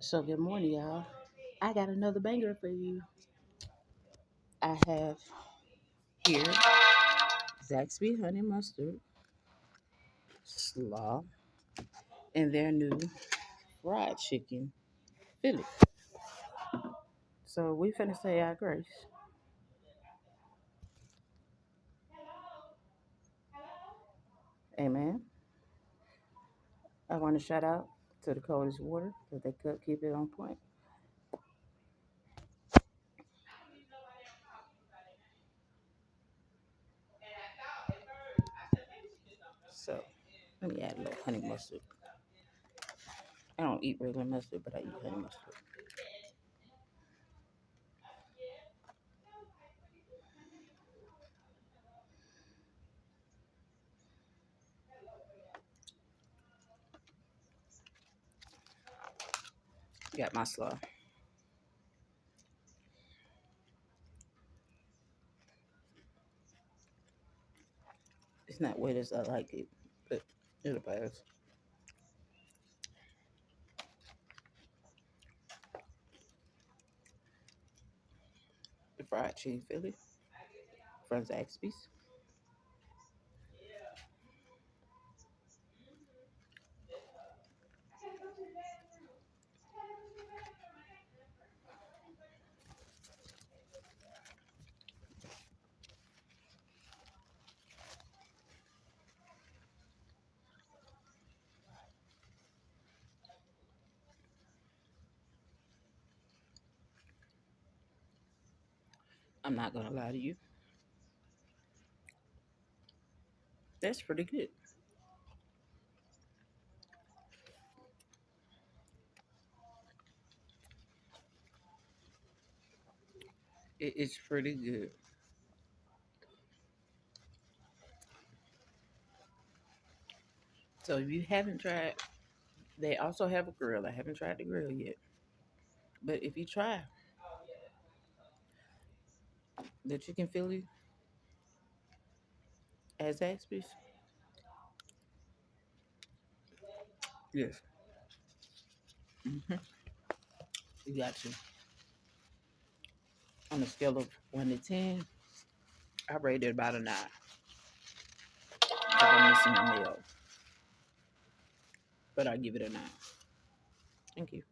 So good morning, y'all. I got another banger for you. I have here Zaxby Honey Mustard Slaw and their new fried chicken Philly. So we finna say our grace. Amen. I want to shout out to the coldest water that they could keep it on point. So let me add a little honey mustard. I don't eat regular mustard, but I eat honey mustard. Got my slaw. It's not wet as I like it, but it'll pass. The fried chicken Philly from Zaxby's. I'm not gonna lie to you. That's pretty good. It's pretty good. So if you haven't tried, they also have a grill. I haven't tried the grill yet, but if you try the chicken Philly at Zaxby's, yes, you got to. On a scale of 1 to 10, I rate it about a 9 because I'm missing a meal, but I give it a 9. Thank you.